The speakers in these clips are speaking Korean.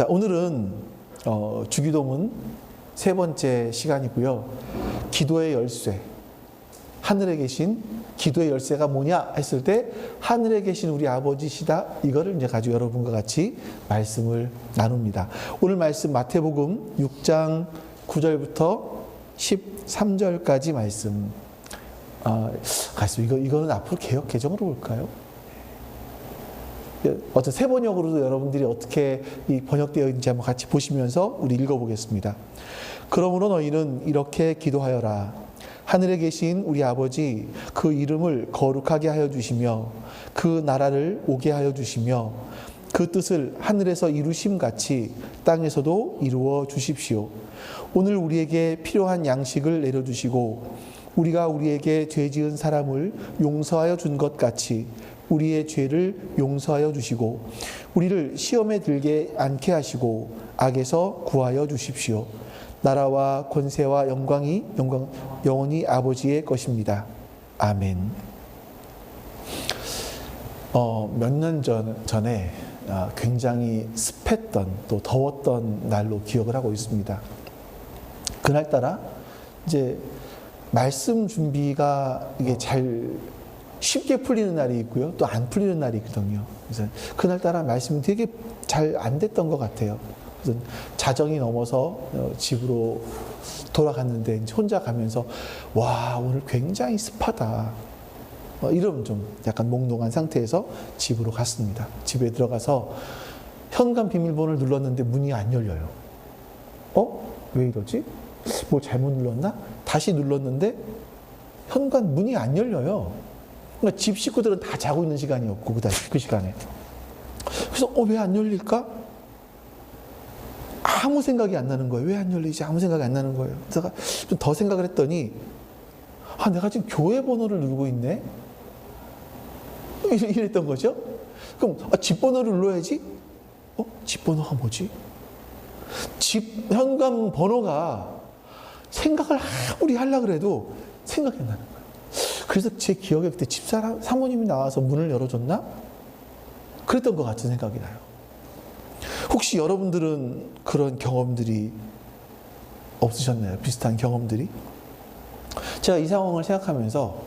자, 오늘은 주기도문 세 번째 시간이고요. 기도의 열쇠. 하늘에 계신 기도의 열쇠가 뭐냐 했을 때 하늘에 계신 우리 아버지시다. 이거를 이제 가지고 여러분과 같이 말씀을 나눕니다. 오늘 말씀 마태복음 6장 9절부터 13절까지 말씀. 이거는 앞으로 개역 개정으로 볼까요? 어떤 세 번역으로도 여러분들이 어떻게 번역되어 있는지 한번 같이 보시면서 우리 읽어보겠습니다. 그러므로 너희는 이렇게 기도하여라. 하늘에 계신 우리 아버지, 그 이름을 거룩하게 하여 주시며 그 나라를 오게 하여 주시며 그 뜻을 하늘에서 이루심 같이 땅에서도 이루어 주십시오. 오늘 우리에게 필요한 양식을 내려주시고 우리가 우리에게 죄 지은 사람을 용서하여 준 것 같이 우리의 죄를 용서하여 주시고 우리를 시험에 들게 않게 하시고 악에서 구하여 주십시오. 나라와 권세와 영원히 아버지의 것입니다. 아멘. 몇 년 전에 굉장히 습했던 또 더웠던 날로 기억을 하고 있습니다. 그날따라 이제 말씀 준비가 이게 잘 쉽게 풀리는 날이 있고요. 또 안 풀리는 날이 있거든요. 그래서 그날따라 말씀이 되게 잘 안 됐던 것 같아요. 그래서 자정이 넘어서 집으로 돌아갔는데 이제 혼자 가면서 와, 오늘 굉장히 습하다. 이런 좀 약간 몽롱한 상태에서 집으로 갔습니다. 집에 들어가서 현관 비밀번호를 눌렀는데 문이 안 열려요. 왜 이러지? 뭐 잘못 눌렀나? 다시 눌렀는데 현관 문이 안 열려요. 그러니까 집 식구들은 다 자고 있는 시간이었고 그 시간에. 그래서 왜 안 열릴까? 아무 생각이 안 나는 거예요. 왜 안 열리지? 아무 생각이 안 나는 거예요. 제가 좀 더 생각을 했더니 내가 지금 교회 번호를 누르고 있네? 이랬던 거죠. 그럼 집 번호를 눌러야지? 집 번호가 뭐지? 집 현관 번호가 생각을 아무리 하려고 해도 생각이 안 나는 거예요. 그래서 제 기억에 그때 사모님이 나와서 문을 열어줬나? 그랬던 것 같은 생각이 나요. 혹시 여러분들은 그런 경험들이 없으셨나요? 비슷한 경험들이? 제가 이 상황을 생각하면서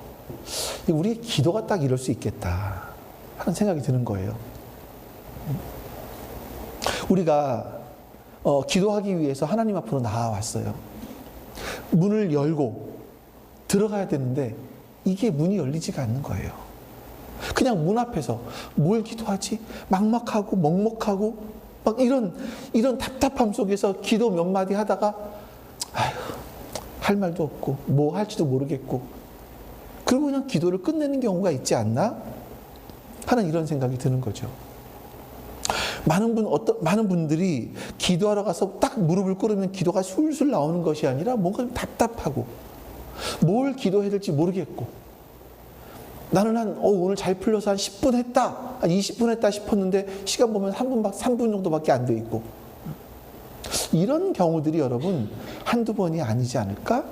우리의 기도가 딱 이럴 수 있겠다 하는 생각이 드는 거예요. 우리가 기도하기 위해서 하나님 앞으로 나와왔어요. 문을 열고 들어가야 되는데 이게 문이 열리지가 않는 거예요. 그냥 문 앞에서 뭘 기도하지? 막막하고 먹먹하고 막 이런 답답함 속에서 기도 몇 마디 하다가 할 말도 없고 뭐 할지도 모르겠고 그리고 그냥 기도를 끝내는 경우가 있지 않나? 하는 이런 생각이 드는 거죠. 많은 분들이 기도하러 가서 딱 무릎을 꿇으면 기도가 술술 나오는 것이 아니라 뭔가 좀 답답하고 뭘 기도해야 될지 모르겠고 나는 오늘 잘 풀려서 한 10분 했다, 한 20분 했다 싶었는데 시간 보면 3분 정도밖에 안 돼 있고 이런 경우들이 여러분 한두 번이 아니지 않을까?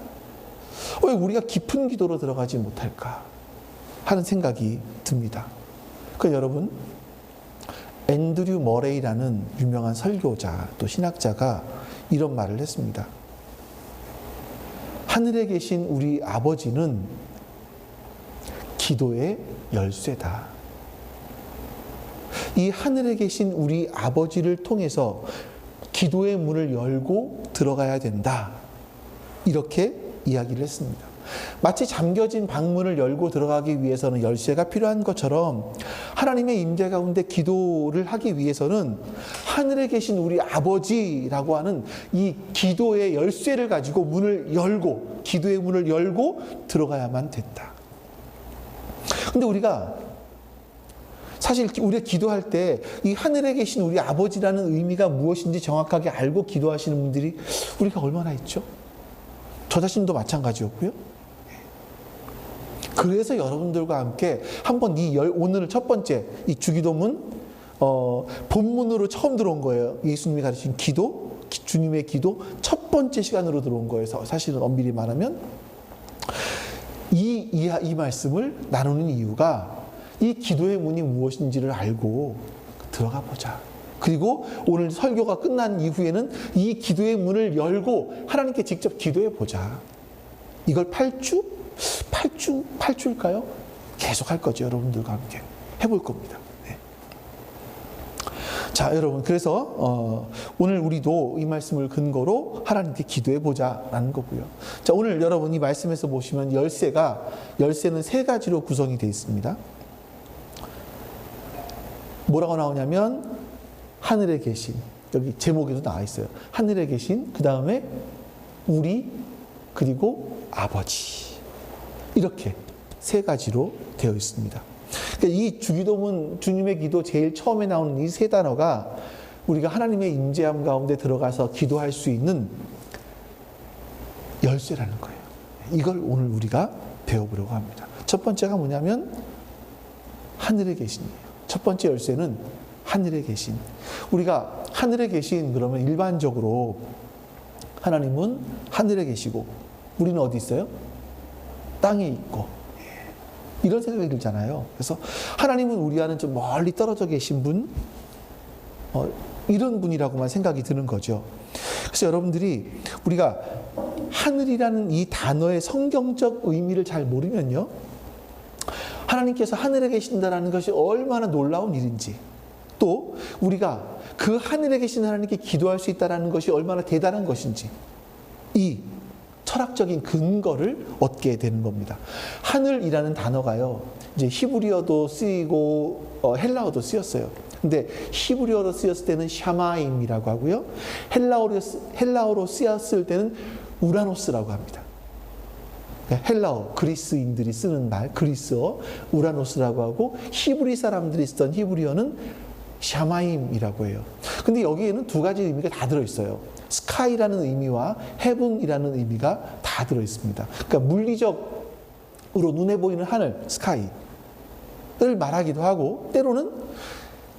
왜 우리가 깊은 기도로 들어가지 못할까? 하는 생각이 듭니다. 그러니까 여러분 앤드류 머레이라는 유명한 설교자 또 신학자가 이런 말을 했습니다. 하늘에 계신 우리 아버지는 기도의 열쇠다. 이 하늘에 계신 우리 아버지를 통해서 기도의 문을 열고 들어가야 된다. 이렇게 이야기를 했습니다. 마치 잠겨진 방문을 열고 들어가기 위해서는 열쇠가 필요한 것처럼 하나님의 임재 가운데 기도를 하기 위해서는 하늘에 계신 우리 아버지라고 하는 이 기도의 열쇠를 가지고 기도의 문을 열고 들어가야만 된다. 근데 우리가 사실 우리가 기도할 때 이 하늘에 계신 우리 아버지라는 의미가 무엇인지 정확하게 알고 기도하시는 분들이 우리가 얼마나 있죠? 저 자신도 마찬가지였고요. 그래서 여러분들과 함께 한번 오늘 첫 번째 이 주기도문 본문으로 처음 들어온 거예요. 예수님이 가르친 기도, 주님의 기도 첫 번째 시간으로 들어온 거예요. 사실은 엄밀히 말하면 이 말씀을 나누는 이유가 이 기도의 문이 무엇인지를 알고 들어가 보자. 그리고 오늘 설교가 끝난 이후에는 이 기도의 문을 열고 하나님께 직접 기도해 보자. 이걸 8주일까요? 계속 할 거죠. 여러분들과 함께 해볼 겁니다. 네. 자, 여러분, 그래서 오늘 우리도 이 말씀을 근거로 하나님께 기도해 보자라는 거고요. 자, 오늘 여러분 이 말씀에서 보시면 열쇠는 세 가지로 구성이 되어 있습니다. 뭐라고 나오냐면 하늘에 계신, 여기 제목에도 나와 있어요. 하늘에 계신, 그 다음에 우리, 그리고 아버지. 이렇게 세 가지로 되어 있습니다. 그러니까 이 주기도문, 주님의 기도 제일 처음에 나오는 이 세 단어가 우리가 하나님의 임재함 가운데 들어가서 기도할 수 있는 열쇠라는 거예요. 이걸 오늘 우리가 배워보려고 합니다. 첫 번째가 뭐냐면 하늘에 계신이에요. 첫 번째 열쇠는 하늘에 계신. 우리가 하늘에 계신 그러면 일반적으로 하나님은 하늘에 계시고 우리는 어디 있어요? 땅에 있고. 이런 생각이 들잖아요. 그래서 하나님은 우리와는 좀 멀리 떨어져 계신 분, 이런 분이라고만 생각이 드는 거죠. 그래서 여러분들이 우리가 하늘이라는 이 단어의 성경적 의미를 잘 모르면요, 하나님께서 하늘에 계신다라는 것이 얼마나 놀라운 일인지, 또 우리가 그 하늘에 계신 하나님께 기도할 수 있다는 것이 얼마나 대단한 것인지, 이 철학적인 근거를 얻게 되는 겁니다. 하늘이라는 단어가요, 이제 히브리어도 쓰이고 헬라어도 쓰였어요. 근데 히브리어로 쓰였을 때는 샤마임이라고 하고요, 헬라어로 쓰였을 때는 우라노스라고 합니다. 헬라어, 그리스인들이 쓰는 말, 그리스어, 우라노스라고 하고, 히브리 사람들이 쓰던 히브리어는 샤마임이라고 해요. 근데 여기에는 두 가지 의미가 다 들어있어요. 스카이라는 의미와 헤븐이라는 의미가 다 들어있습니다. 그러니까 물리적으로 눈에 보이는 하늘, 스카이를 말하기도 하고, 때로는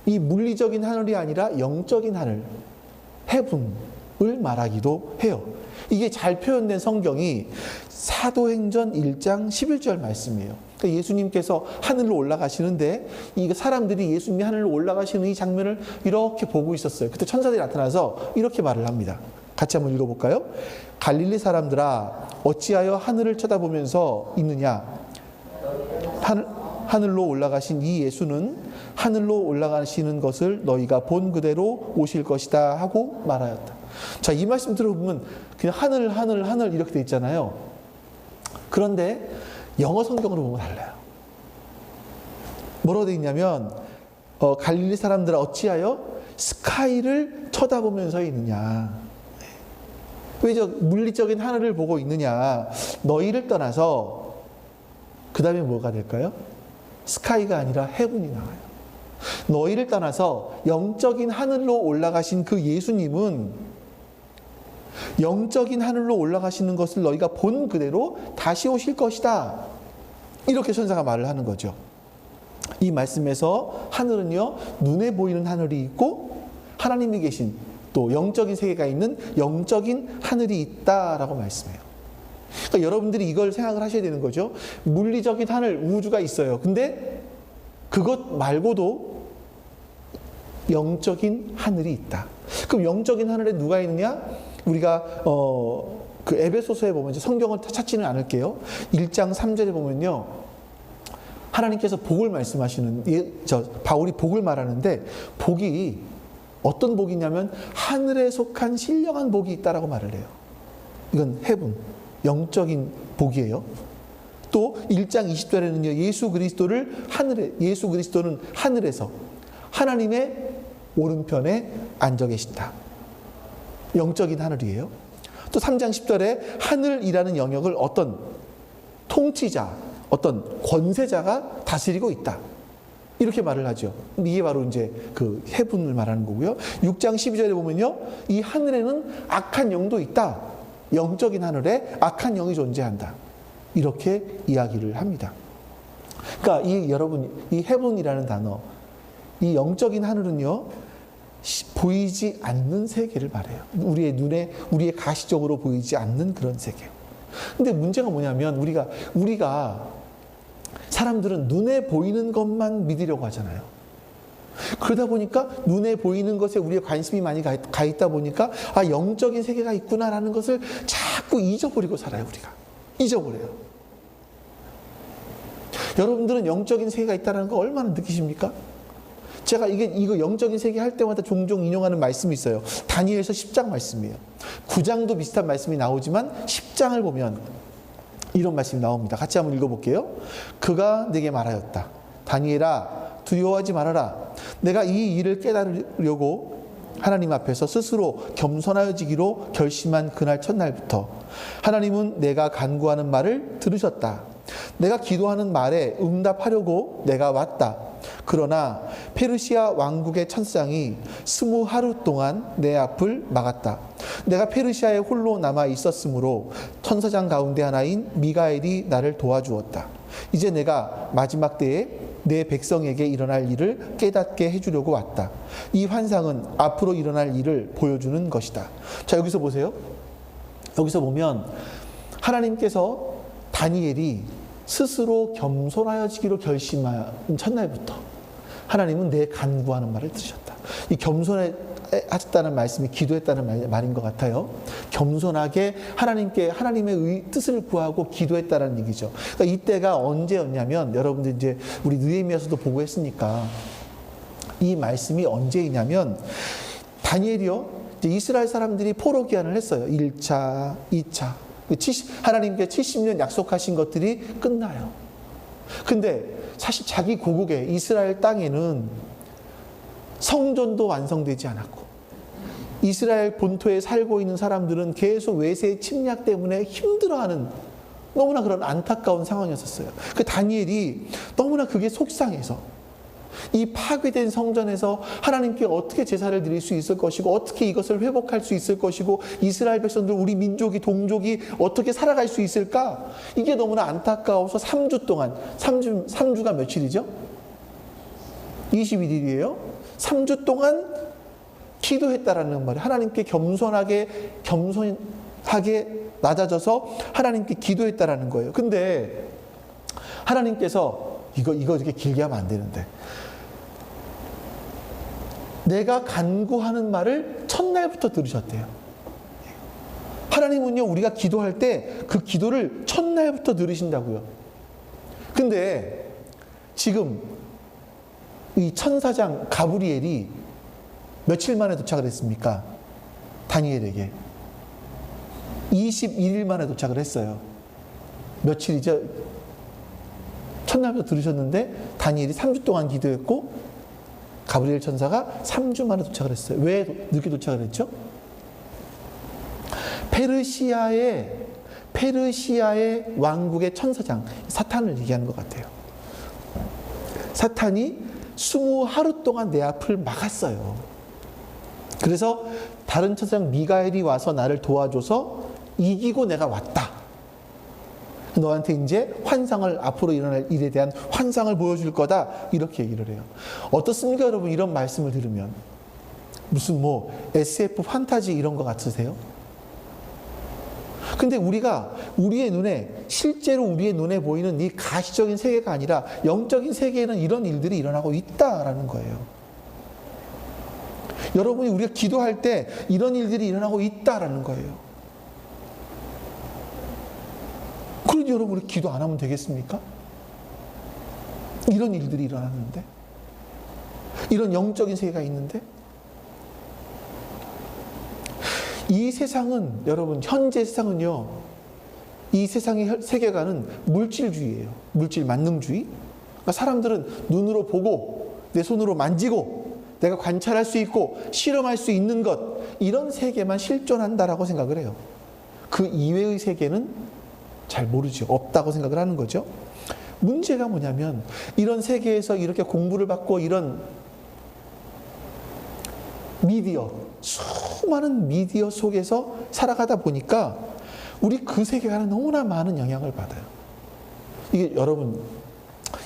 이 물리적인 하늘이 아니라 영적인 하늘, 헤븐을 말하기도 해요. 이게 잘 표현된 성경이 사도행전 1장 11절 말씀이에요. 그러니까 예수님께서 하늘로 올라가시는데 이 사람들이 예수님이 하늘로 올라가시는 이 장면을 이렇게 보고 있었어요. 그때 천사들이 나타나서 이렇게 말을 합니다. 같이 한번 읽어볼까요? 갈릴리 사람들아, 어찌하여 하늘을 쳐다보면서 있느냐? 하늘로 올라가신 이 예수는 하늘로 올라가시는 것을 너희가 본 그대로 오실 것이다 하고 말하였다. 자, 이 말씀 들어보면 그냥 하늘 이렇게 돼 있잖아요. 그런데 영어 성경으로 보면 달라요. 뭐라고 돼 있냐면 갈릴리 사람들아 어찌하여 스카이를 쳐다보면서 있느냐. 왜 저 물리적인 하늘을 보고 있느냐. 너희를 떠나서 그 다음에 뭐가 될까요? 스카이가 아니라 헤븐이 나와요. 너희를 떠나서 영적인 하늘로 올라가신 그 예수님은 영적인 하늘로 올라가시는 것을 너희가 본 그대로 다시 오실 것이다. 이렇게 천사가 말을 하는 거죠. 이 말씀에서 하늘은요, 눈에 보이는 하늘이 있고 하나님이 계신 또 영적인 세계가 있는 영적인 하늘이 있다라고 말씀해요. 그러니까 여러분들이 이걸 생각을 하셔야 되는 거죠. 물리적인 하늘, 우주가 있어요. 근데 그것 말고도 영적인 하늘이 있다. 그럼 영적인 하늘에 누가 있느냐? 우리가 그 에베소서에 보면, 이제 성경을 찾지는 않을게요. 1장 3절에 보면요, 하나님께서 복을 말씀하시는, 바울이 복을 말하는데 복이 어떤 복이냐면 하늘에 속한 신령한 복이 있다라고 말을 해요. 이건 헤븐, 영적인 복이에요. 또 1장 20절에는요, 예수 그리스도는 하늘에서 하나님의 오른편에 앉아 계신다. 영적인 하늘이에요. 또 3장 10절에 하늘이라는 영역을 어떤 통치자, 어떤 권세자가 다스리고 있다. 이렇게 말을 하죠. 이게 바로 이제 그 헤븐을 말하는 거고요. 6장 12절에 보면요, 이 하늘에는 악한 영도 있다. 영적인 하늘에 악한 영이 존재한다. 이렇게 이야기를 합니다. 그러니까 여러분, 이 헤븐이라는 단어, 이 영적인 하늘은요, 보이지 않는 세계를 말해요. 우리의 눈에, 우리의 가시적으로 보이지 않는 그런 세계. 근데 문제가 뭐냐면 우리가 사람들은 눈에 보이는 것만 믿으려고 하잖아요. 그러다 보니까 눈에 보이는 것에 우리의 관심이 많이 가 있다 보니까 영적인 세계가 있구나라는 것을 자꾸 잊어버리고 살아요. 우리가 잊어버려요. 여러분들은 영적인 세계가 있다는 거 얼마나 느끼십니까? 제가 이거 영적인 세계 할 때마다 종종 인용하는 말씀이 있어요. 다니엘서 10장 말씀이에요. 9장도 비슷한 말씀이 나오지만 10장을 보면 이런 말씀이 나옵니다. 같이 한번 읽어볼게요. 그가 내게 말하였다. 다니엘아, 두려워하지 말아라. 내가 이 일을 깨달으려고 하나님 앞에서 스스로 겸손하여지기로 결심한 그날 첫날부터 하나님은 내가 간구하는 말을 들으셨다. 내가 기도하는 말에 응답하려고 내가 왔다. 그러나 페르시아 왕국의 천사장이 20하루 동안 내 앞을 막았다. 내가 페르시아에 홀로 남아 있었으므로 천사장 가운데 하나인 미가엘이 나를 도와주었다. 이제 내가 마지막 때에 내 백성에게 일어날 일을 깨닫게 해주려고 왔다. 이 환상은 앞으로 일어날 일을 보여주는 것이다. 자, 여기서 보세요. 여기서 보면 하나님께서 다니엘이 스스로 겸손하여지기로 결심한 첫날부터 하나님은 내 간구하는 말을 들으셨다. 이 겸손하셨다는 말씀이 기도했다는 말인 것 같아요. 겸손하게 하나님의 뜻을 구하고 기도했다는 얘기죠. 그러니까 이때가 언제였냐면, 여러분들 이제 우리 느헤미야서도 보고 했으니까 이 말씀이 언제이냐면, 다니엘이요, 이제 이스라엘 사람들이 포로 귀환을 했어요. 1차, 2차. 하나님께 70년 약속하신 것들이 끝나요. 근데 사실 자기 고국에 이스라엘 땅에는 성전도 완성되지 않았고, 이스라엘 본토에 살고 있는 사람들은 계속 외세의 침략 때문에 힘들어하는 너무나 그런 안타까운 상황이었어요. 그 다니엘이 너무나 그게 속상해서 이 파괴된 성전에서 하나님께 어떻게 제사를 드릴 수 있을 것이고, 어떻게 이것을 회복할 수 있을 것이고, 이스라엘 백성들, 우리 민족이, 동족이 어떻게 살아갈 수 있을까? 이게 너무나 안타까워서 3주 동안, 3주가 며칠이죠? 21일이에요. 3주 동안 기도했다라는 말이에요. 하나님께 겸손하게 낮아져서 하나님께 기도했다라는 거예요. 근데 하나님께서 이거 이렇게 길게 하면 안 되는데, 내가 간구하는 말을 첫날부터 들으셨대요. 하나님은요, 우리가 기도할 때 그 기도를 첫날부터 들으신다고요. 근데 지금 이 천사장 가브리엘이 며칠 만에 도착을 했습니까? 다니엘에게 21일 만에 도착을 했어요. 며칠이죠? 첫날부터 들으셨는데 다니엘이 3주 동안 기도했고, 가브리엘 천사가 3주 만에 도착을 했어요. 왜 늦게 도착을 했죠? 페르시아의 왕국의 천사장 사탄을 얘기하는 것 같아요. 사탄이 20하루 동안 내 앞을 막았어요. 그래서 다른 천사장 미가엘이 와서 나를 도와줘서 이기고 내가 왔다. 너한테 이제 환상을, 앞으로 일어날 일에 대한 환상을 보여줄 거다, 이렇게 얘기를 해요. 어떻습니까, 여러분? 이런 말씀을 들으면 무슨 SF 판타지 이런 거 같으세요? 근데 실제로 우리의 눈에 보이는 이 가시적인 세계가 아니라 영적인 세계에는 이런 일들이 일어나고 있다라는 거예요. 여러분이 우리가 기도할 때 이런 일들이 일어나고 있다라는 거예요. 그런데 여러분, 우리 기도 안 하면 되겠습니까? 이런 일들이 일어났는데, 이런 영적인 세계가 있는데, 이 세상은, 여러분, 현재 세상은요, 이 세상의 세계관은 물질주의예요. 물질 만능주의. 그러니까 사람들은 눈으로 보고 내 손으로 만지고 내가 관찰할 수 있고 실험할 수 있는 것, 이런 세계만 실존한다라고 생각을 해요. 그 이외의 세계는 잘 모르죠. 없다고 생각을 하는 거죠. 문제가 뭐냐면, 이런 세계에서 이렇게 공부를 받고 이런 수많은 미디어 속에서 살아가다 보니까 우리 그 세계관에 너무나 많은 영향을 받아요. 이게 여러분,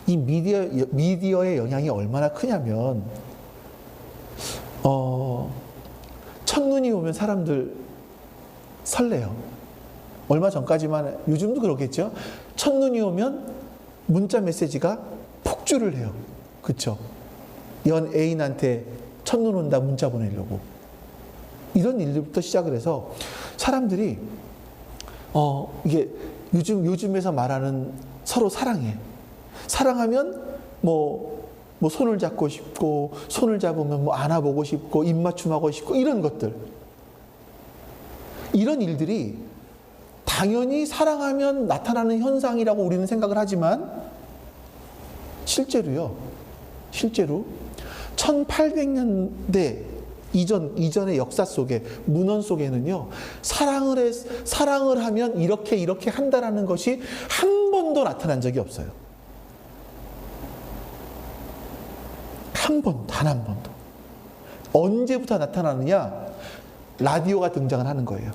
이 미디어의 영향이 얼마나 크냐면, 첫눈이 오면 사람들 설레요. 얼마 전까지만, 요즘도 그렇겠죠. 첫눈이 오면 문자 메시지가 폭주를 해요. 그렇죠? 연애인한테 첫눈 온다 문자 보내려고. 이런 일들부터 시작을 해서 사람들이 이게 요즘에서 말하는 서로 사랑해. 사랑하면 뭐 손을 잡고 싶고, 손을 잡으면 뭐 안아보고 싶고, 입맞춤하고 싶고, 이런 것들. 이런 일들이 당연히 사랑하면 나타나는 현상이라고 우리는 생각을 하지만, 실제로 1800년대 이전의 역사 속에, 문헌 속에는요, 사랑을 하면 이렇게 한다라는 것이 한 번도 나타난 적이 없어요. 단 한 번도. 언제부터 나타나느냐? 라디오가 등장을 하는 거예요.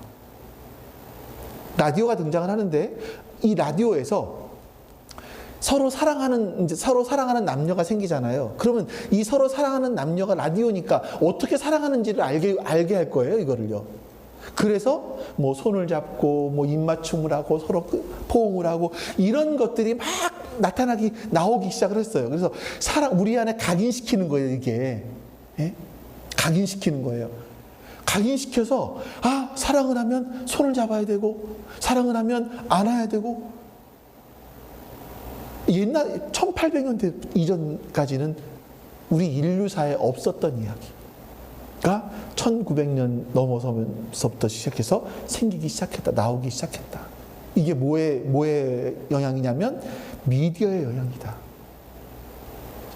라디오가 등장을 하는데, 이 라디오에서 서로 사랑하는 남녀가 생기잖아요. 그러면 이 서로 사랑하는 남녀가 라디오니까 어떻게 사랑하는지를 알게 할 거예요, 이거를요. 그래서 뭐 손을 잡고, 뭐 입맞춤을 하고, 서로 포옹을 하고, 이런 것들이 막 나오기 시작을 했어요. 그래서 우리 안에 각인시키는 거예요, 이게. 예? 각인시키는 거예요. 각인시켜서, 사랑을 하면 손을 잡아야 되고, 사랑을 하면 안아야 되고. 옛날 1800년대 이전까지는 우리 인류사에 없었던 이야기가 1900년 넘어서면서부터 시작해서 생기기 시작했다, 나오기 시작했다. 이게 뭐의 영향이냐면 미디어의 영향이다.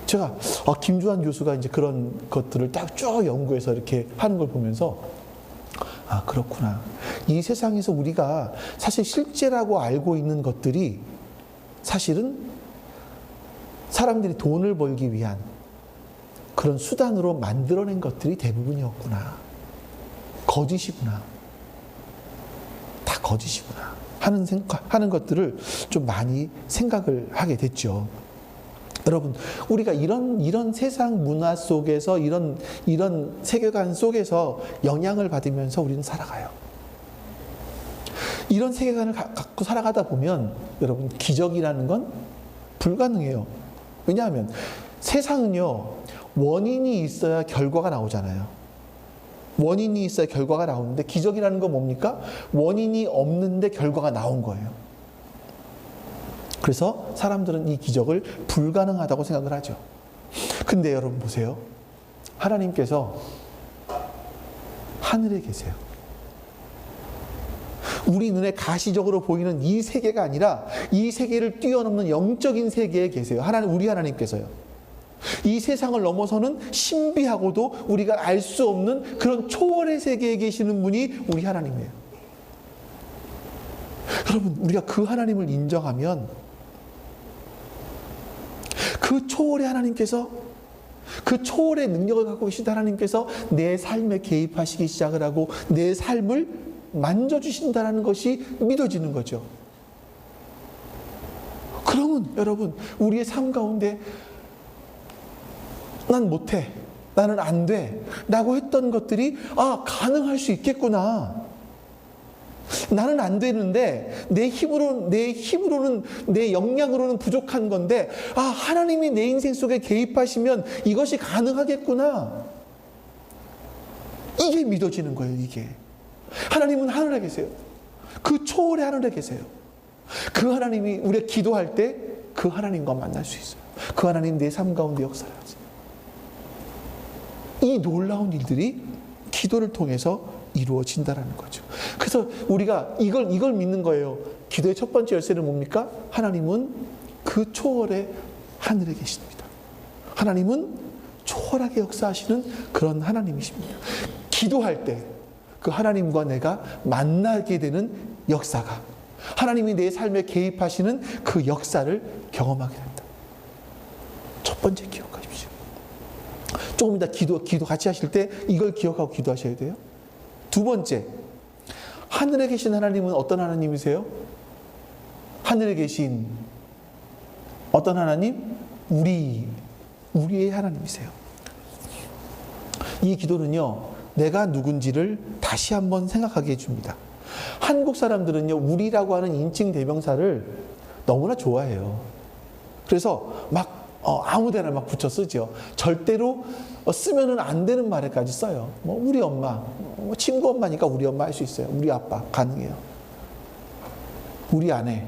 제가 김주환 교수가 이제 그런 것들을 딱 쭉 연구해서 이렇게 하는 걸 보면서 그렇구나. 이 세상에서 우리가 사실 실제라고 알고 있는 것들이 사실은 사람들이 돈을 벌기 위한 그런 수단으로 만들어낸 것들이 대부분이었구나. 거짓이구나. 다 거짓이구나. 하는 것들을 좀 많이 생각을 하게 됐죠. 여러분, 우리가 이런 세상 문화 속에서, 이런 세계관 속에서 영향을 받으면서 우리는 살아가요. 이런 세계관을 갖고 살아가다 보면 여러분, 기적이라는 건 불가능해요. 왜냐하면 세상은요, 원인이 있어야 결과가 나오잖아요. 원인이 있어야 결과가 나오는데, 기적이라는 건 뭡니까? 원인이 없는데 결과가 나온 거예요. 그래서 사람들은 이 기적을 불가능하다고 생각을 하죠. 근데 여러분 보세요. 하나님께서 하늘에 계세요. 우리 눈에 가시적으로 보이는 이 세계가 아니라 이 세계를 뛰어넘는 영적인 세계에 계세요. 우리 하나님께서요. 이 세상을 넘어서는 신비하고도 우리가 알 수 없는 그런 초월의 세계에 계시는 분이 우리 하나님이에요. 여러분, 우리가 그 하나님을 인정하면 그 초월의 하나님께서, 그 초월의 능력을 갖고 계신 하나님께서 내 삶에 개입하시기 시작을 하고 내 삶을 만져주신다는 것이 믿어지는 거죠. 그러면 여러분, 우리의 삶 가운데 난 못해, 나는 안 돼 라고 했던 것들이 가능할 수 있겠구나. 나는 안 되는데 내 힘으로는, 내 역량으로는 부족한 건데 하나님이 내 인생 속에 개입하시면 이것이 가능하겠구나. 이게 믿어지는 거예요. 이게 하나님은 하늘에 계세요. 그 초월의 하늘에 계세요. 그 하나님이 우리가 기도할 때 그 하나님과 만날 수 있어요. 그 하나님 내 삶 가운데 역사를 하세요. 이 놀라운 일들이 기도를 통해서 이루어진다라는 거죠. 그래서 우리가 이걸 믿는 거예요. 기도의 첫 번째 열쇠는 뭡니까? 하나님은 그 초월의 하늘에 계십니다. 하나님은 초월하게 역사하시는 그런 하나님이십니다. 기도할 때 그 하나님과 내가 만나게 되는 역사가, 하나님이 내 삶에 개입하시는 그 역사를 경험하게 된다. 첫 번째 기억하십시오. 조금 이따 기도 같이 하실 때 이걸 기억하고 기도하셔야 돼요. 두 번째, 하늘에 계신 하나님은 어떤 하나님이세요? 하늘에 계신 어떤 하나님? 우리의 하나님이세요. 이 기도는요, 내가 누군지를 다시 한번 생각하게 해줍니다. 한국 사람들은요, 우리라고 하는 인칭 대명사를 너무나 좋아해요. 그래서 막 아무데나 막 붙여 쓰죠. 절대로 쓰면은 안 되는 말에까지 써요. 뭐 우리 엄마, 친구 엄마니까 우리 엄마 할 수 있어요. 우리 아빠 가능해요. 우리 아내,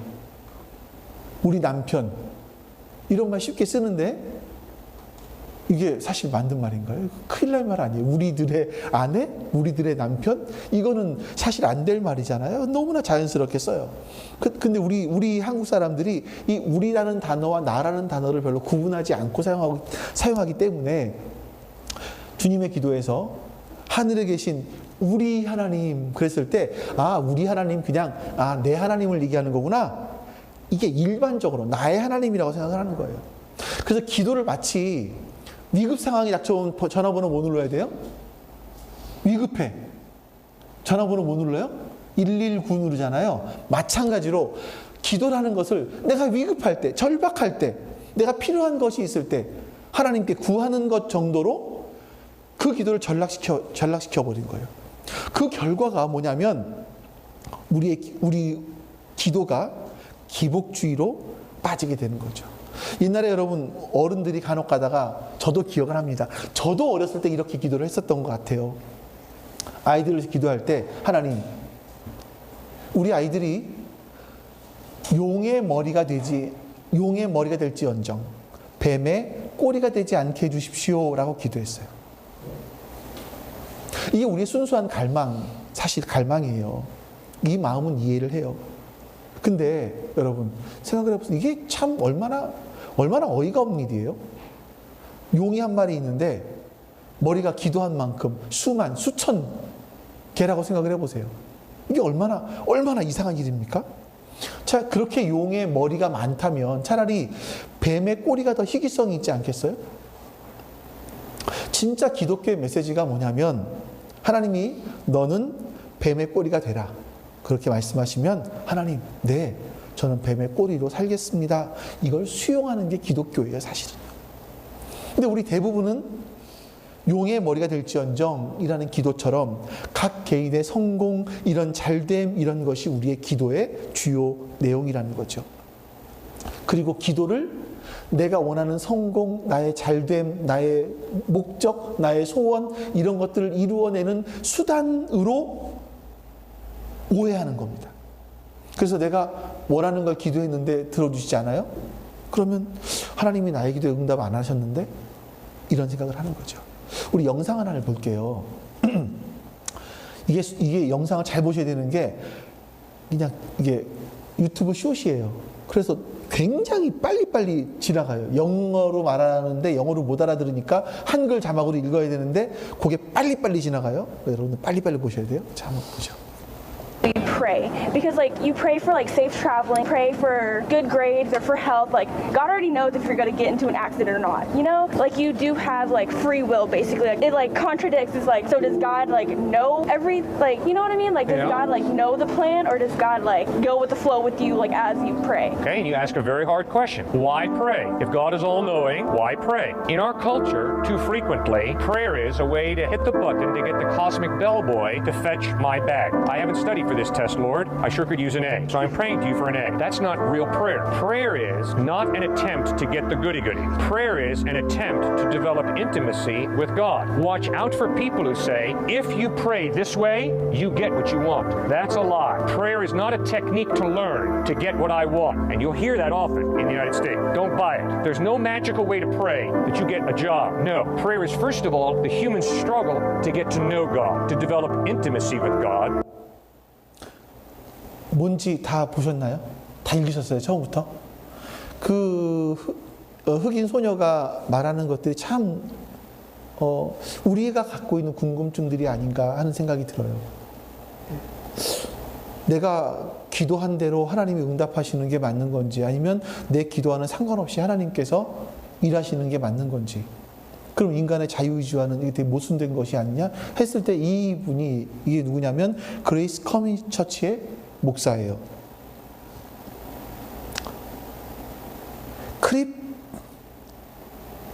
우리 남편 이런 말 쉽게 쓰는데 이게 사실 만든 말인가요? 큰일 날 말 아니에요. 우리들의 아내, 우리들의 남편 이거는 사실 안 될 말이잖아요. 너무나 자연스럽게 써요. 근데 우리 한국 사람들이 이 우리라는 단어와 나라는 단어를 별로 구분하지 않고 사용하기 때문에 주님의 기도에서 하늘에 계신 우리 하나님 그랬을 때 우리 하나님 그냥 내 하나님을 얘기하는 거구나. 이게 일반적으로 나의 하나님이라고 생각을 하는 거예요. 그래서 기도를 마치 위급 상황이 닥쳐온 전화번호 뭐 눌러야 돼요? 위급해. 전화번호 뭐 눌러요? 119 누르잖아요. 마찬가지로 기도라는 것을 내가 위급할 때, 절박할 때, 내가 필요한 것이 있을 때 하나님께 구하는 것 정도로 그 기도를 전락시켜 버린 거예요. 그 결과가 뭐냐면 우리 기도가 기복주의로 빠지게 되는 거죠. 옛날에 여러분 어른들이 간혹 가다가 저도 기억을 합니다. 저도 어렸을 때 이렇게 기도를 했었던 것 같아요. 아이들을 기도할 때 하나님 우리 아이들이 용의 머리가 될지언정 뱀의 꼬리가 되지 않게 해주십시오 라고 기도했어요. 이게 우리의 순수한 사실 갈망이에요. 이 마음은 이해를 해요. 근데 여러분 생각을 해보세요. 이게 참 얼마나 어이가 없는 일이에요. 용이 한 마리 있는데 머리가 기도한 만큼 수천 개라고 생각을 해보세요. 이게 얼마나 이상한 일입니까? 자, 그렇게 용의 머리가 많다면 차라리 뱀의 꼬리가 더 희귀성이 있지 않겠어요? 진짜 기독교의 메시지가 뭐냐면 하나님이 너는 뱀의 꼬리가 되라. 그렇게 말씀하시면 하나님, 네, 저는 뱀의 꼬리로 살겠습니다. 이걸 수용하는 게 기독교예요, 사실은. 근데 우리 대부분은 용의 머리가 될지언정 이라는 기도처럼 각 개인의 성공, 이런 잘됨, 이런 것이 우리의 기도의 주요 내용이라는 거죠. 그리고 기도를 내가 원하는 성공, 나의 잘됨, 나의 목적, 나의 소원 이런 것들을 이루어내는 수단으로 오해하는 겁니다. 그래서 내가 원하는 걸 기도했는데 들어주시지 않아요? 그러면 하나님이 나의 기도에 응답 안 하셨는데? 이런 생각을 하는 거죠. 우리 영상 하나를 볼게요. 이게 영상을 잘 보셔야 되는 게 그냥 이게 유튜브 숏이에요. 그래서 굉장히 빨리빨리 지나가요. 영어로 말하는데 영어로 못 알아들으니까 한글 자막으로 읽어야 되는데 그게 빨리빨리 지나가요. 여러분들 빨리빨리 보셔야 돼요. 자, 한번 보죠. You pray because you pray for safe traveling, pray for good grades or for health. God already knows if you're going to get into an accident or not, you do have free will basically. It contradicts. It's so does God know every you know what I mean? Does God know the plan, or does God go with the flow with you as you pray? Okay, and you ask a very hard question. Why pray? If God is all-knowing, why pray? In our culture, too frequently, prayer is a way to hit the button to get the cosmic bellboy to fetch my bag. I haven't studied for this test, Lord. I sure could use an egg, so I'm praying to you for an egg. That's not real prayer. Prayer is not an attempt to get the goody-goodies. Prayer is an attempt to develop intimacy with God. Watch out for people who say, if you pray this way, you get what you want. That's a lie. Prayer is not a technique to learn to get what I want. And you'll hear that often in the United States. Don't buy it. There's no magical way to pray that you get a job. No. Prayer is, first of all, the human struggle to get to know God, to develop intimacy with God. 뭔지 다 보셨나요? 다 읽으셨어요? 처음부터? 흑인 소녀가 말하는 것들이 참 우리가 갖고 있는 궁금증들이 아닌가 하는 생각이 들어요. 내가 기도한 대로 하나님이 응답하시는 게 맞는 건지, 아니면 내 기도와는 상관없이 하나님께서 일하시는 게 맞는 건지, 그럼 인간의 자유의지와는 이게 되게 모순된 것이 아니냐 했을 때 이분이, 이게 누구냐면 그레이스 커뮤니티 처치의 목사예요.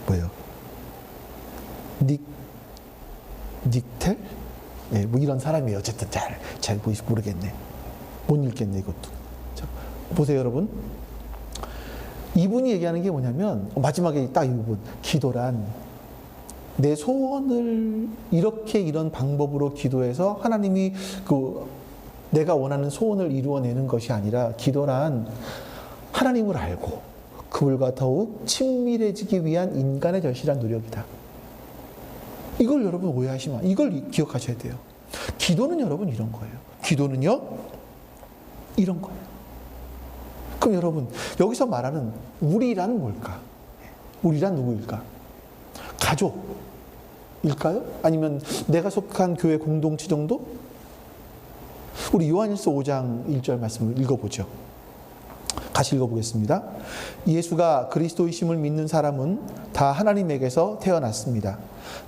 뭐예요? 닉텔? 네, 뭐 이런 사람이에요. 어쨌든 잘 모르겠네. 못 읽겠네, 이것도. 자, 보세요, 여러분. 이분이 얘기하는 게 뭐냐면 마지막에 딱 이 부분, 기도란 내 소원을 이렇게 이런 방법으로 기도해서 하나님이 내가 원하는 소원을 이루어내는 것이 아니라, 기도란 하나님을 알고 그분과 더욱 친밀해지기 위한 인간의 절실한 노력이다. 이걸 여러분 오해하시면, 이걸 기억하셔야 돼요. 기도는 여러분 이런 거예요. 기도는요, 이런 거예요. 그럼 여러분, 여기서 말하는 우리란 뭘까? 우리란 누구일까? 가족일까요? 아니면 내가 속한 교회 공동체 정도? 우리 요한일서 5장 1절 말씀을 읽어보죠. 같이 읽어보겠습니다. 예수가 그리스도이심을 믿는 사람은 다 하나님에게서 태어났습니다.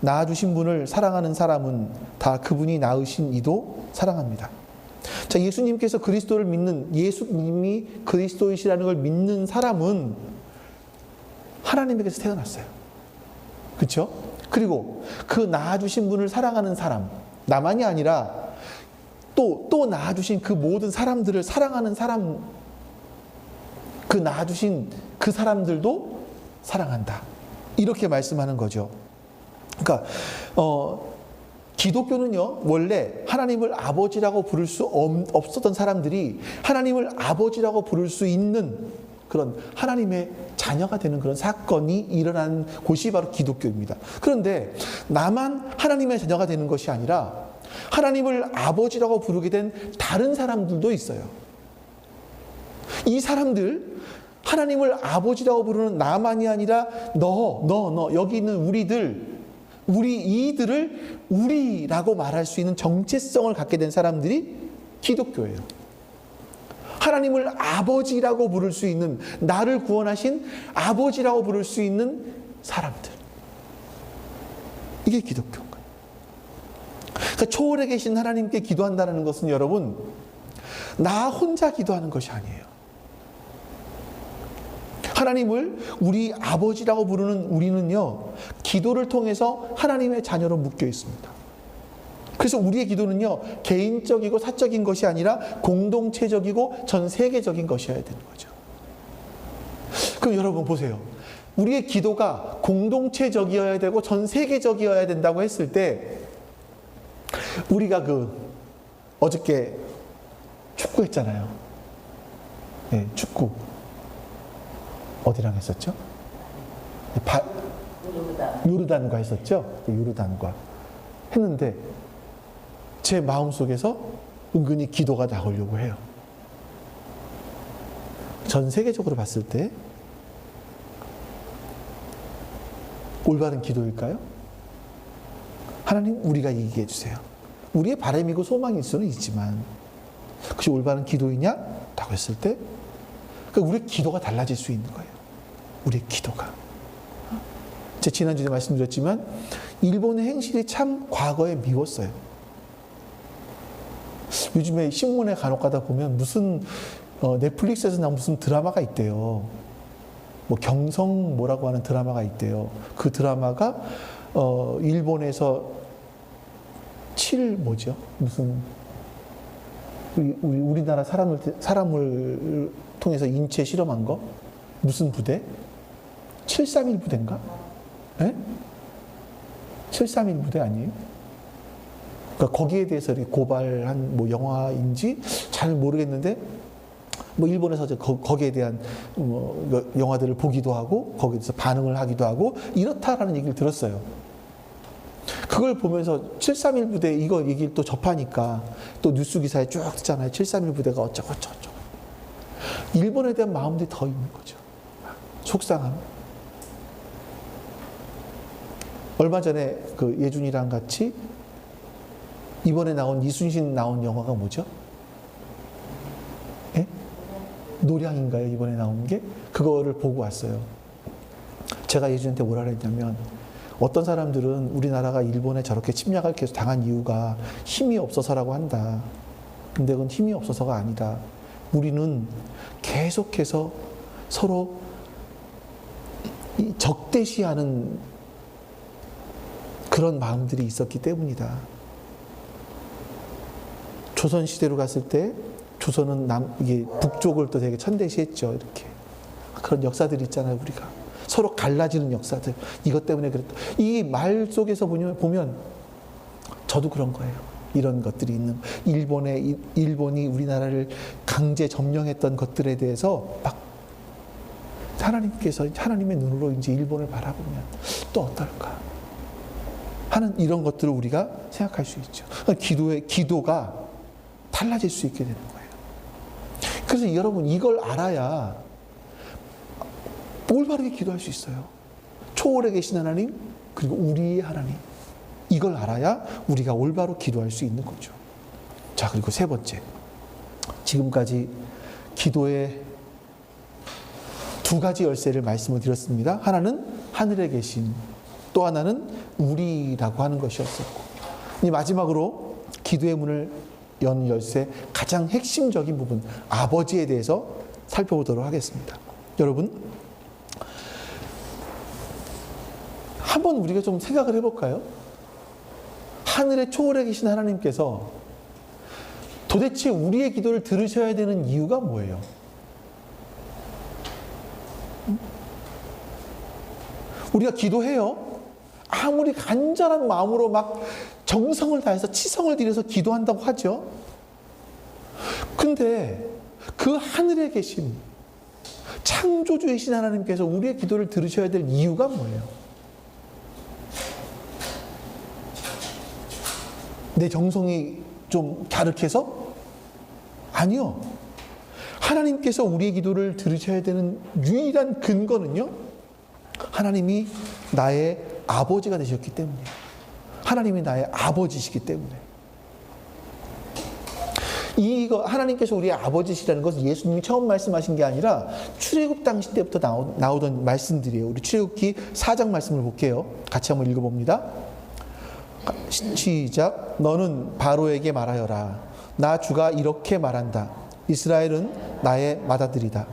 낳아주신 분을 사랑하는 사람은 다 그분이 낳으신 이도 사랑합니다. 자, 예수님께서 그리스도를 믿는, 예수님이 그리스도이시라는 걸 믿는 사람은 하나님에게서 태어났어요. 그렇죠? 그리고 그 낳아주신 분을 사랑하는 사람, 나만이 아니라 또 낳아주신 그 모든 사람들을 사랑하는 사람, 그 낳아주신 그 사람들도 사랑한다. 이렇게 말씀하는 거죠. 그러니까 기독교는요, 원래 하나님을 아버지라고 부를 수 없었던 사람들이 하나님을 아버지라고 부를 수 있는 그런 하나님의 자녀가 되는 그런 사건이 일어난 곳이 바로 기독교입니다. 그런데 나만 하나님의 자녀가 되는 것이 아니라 하나님을 아버지라고 부르게 된 다른 사람들도 있어요. 이 사람들, 하나님을 아버지라고 부르는 나만이 아니라 너 여기 있는 이들을 우리라고 말할 수 있는 정체성을 갖게 된 사람들이 기독교예요. 하나님을 아버지라고 부를 수 있는, 나를 구원하신 아버지라고 부를 수 있는 사람들. 이게 기독교인 거예요. 그러니까 초월에 계신 하나님께 기도한다는 것은 여러분, 나 혼자 기도하는 것이 아니에요. 하나님을 우리 아버지라고 부르는 우리는요, 기도를 통해서 하나님의 자녀로 묶여 있습니다. 그래서 우리의 기도는요, 개인적이고 사적인 것이 아니라 공동체적이고 전 세계적인 것이어야 되는 거죠. 그럼 여러분 보세요. 우리의 기도가 공동체적이어야 되고 전 세계적이어야 된다고 했을 때, 우리가 어저께 축구했잖아요. 네, 축구. 어디랑 했었죠? 요르단과 했었죠? 요르단과 했는데 제 마음속에서 은근히 기도가 나오려고 해요. 전 세계적으로 봤을 때 올바른 기도일까요? 하나님, 우리가 이기게 해주세요. 우리의 바람이고 소망일 수는 있지만 그것이 올바른 기도이냐? 라고 했을 때 우리의 기도가 달라질 수 있는 거예요. 우리의 기도가. 제가 지난주에 말씀드렸지만 일본의 행실이 참 과거에 미웠어요. 요즘에 신문에 간혹 가다 보면 무슨 넷플릭스에서 나온 무슨 드라마가 있대요. 뭐 경성 뭐라고 하는 드라마가 있대요. 그 드라마가 일본에서 무슨 우리나라 사람을 통해서 인체 실험한 거? 무슨 부대? 731 부대인가? 예? 731 부대 아니에요? 그러니까 거기에 대해서 고발한 뭐 영화인지 잘 모르겠는데, 뭐 일본에서 거기에 대한 영화들을 보기도 하고 거기에 대해서 반응을 하기도 하고 이렇다라는 얘기를 들었어요. 그걸 보면서 731 부대 이거 얘기를 또 접하니까 또 뉴스 기사에 쭉 뜨잖아요. 731 부대가 어쩌고. 일본에 대한 마음들이 더 있는 거죠. 속상함. 얼마 전에 예준이랑 같이 이번에 나온 이순신 나온 영화가 뭐죠? 예? 노량인가요? 이번에 나온 게? 그거를 보고 왔어요. 제가 예준한테 뭐라 그랬냐면, 어떤 사람들은 우리나라가 일본에 저렇게 침략을 계속 당한 이유가 힘이 없어서라고 한다. 근데 그건 힘이 없어서가 아니다. 우리는 계속해서 서로 적대시하는 그런 마음들이 있었기 때문이다. 조선시대로 갔을 때 조선은 이게 북쪽을 또 되게 천대시했죠. 이렇게. 그런 역사들이 있잖아요, 우리가. 서로 갈라지는 역사들. 이것 때문에 그랬다. 이 말 속에서 보면 저도 그런 거예요. 이런 것들이 있는, 일본이 우리나라를 강제 점령했던 것들에 대해서 막 하나님께서 하나님의 눈으로 이제 일본을 바라보면 또 어떨까 하는 이런 것들을 우리가 생각할 수 있죠. 기도가 달라질 수 있게 되는 거예요. 그래서 여러분 이걸 알아야 올바르게 기도할 수 있어요. 초월에 계신 하나님, 그리고 우리의 하나님. 이걸 알아야 우리가 올바로 기도할 수 있는 거죠. 자, 그리고 세 번째. 지금까지 기도의 두 가지 열쇠를 말씀을 드렸습니다. 하나는 하늘에 계신, 또 하나는 우리라고 하는 것이었었고, 이 마지막으로 기도의 문을 여는 열쇠 가장 핵심적인 부분, 아버지에 대해서 살펴보도록 하겠습니다. 여러분, 한번 우리가 좀 생각을 해볼까요? 하늘에 초월해 계신 하나님께서 도대체 우리의 기도를 들으셔야 되는 이유가 뭐예요? 우리가 기도해요. 아무리 간절한 마음으로 막 정성을 다해서 치성을 들여서 기도한다고 하죠. 근데 그 하늘에 계신 창조주이신 하나님께서 우리의 기도를 들으셔야 될 이유가 뭐예요? 내 정성이 좀 갸륵해서? 아니요. 하나님께서 우리의 기도를 들으셔야 되는 유일한 근거는요, 하나님이 나의 아버지가 되셨기 때문이에요. 하나님이 나의 아버지시기 때문에. 이거 하나님께서 우리의 아버지시라는 것은 예수님이 처음 말씀하신 게 아니라 출애굽 당시 때부터 나오던 말씀들이에요. 우리 출애굽기 4장 말씀을 볼게요. 같이 한번 읽어봅니다. 시작. 너는 바로에게 말하여라. 나 주가 이렇게 말한다. 이스라엘은 나의 맏아들이다.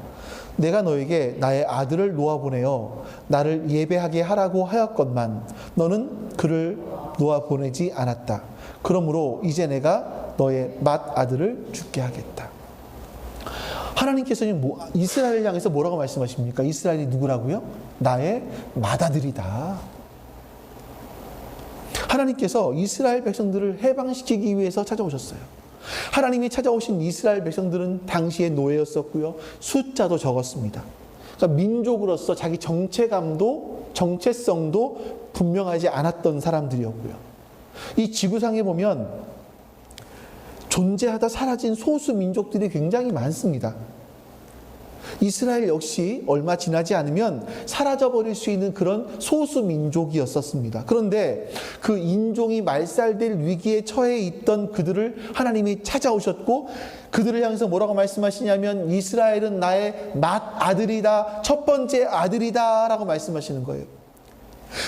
내가 너에게 나의 아들을 놓아보내어 나를 예배하게 하라고 하였건만 너는 그를 놓아보내지 않았다. 그러므로 이제 내가 너의 맏아들을 죽게 하겠다. 하나님께서는 이스라엘을 향해서 뭐라고 말씀하십니까? 이스라엘이 누구라고요? 나의 맏아들이다. 하나님께서 이스라엘 백성들을 해방시키기 위해서 찾아오셨어요. 하나님이 찾아오신 이스라엘 백성들은 당시에 노예였었고요. 숫자도 적었습니다. 그러니까 민족으로서 자기 정체성도 분명하지 않았던 사람들이었고요. 이 지구상에 보면 존재하다 사라진 소수 민족들이 굉장히 많습니다. 이스라엘 역시 얼마 지나지 않으면 사라져버릴 수 있는 그런 소수 민족이었었습니다. 그런데 그 인종이 말살될 위기에 처해 있던 그들을 하나님이 찾아오셨고, 그들을 향해서 뭐라고 말씀하시냐면 이스라엘은 나의 맏아들이다, 첫 번째 아들이다 라고 말씀하시는 거예요.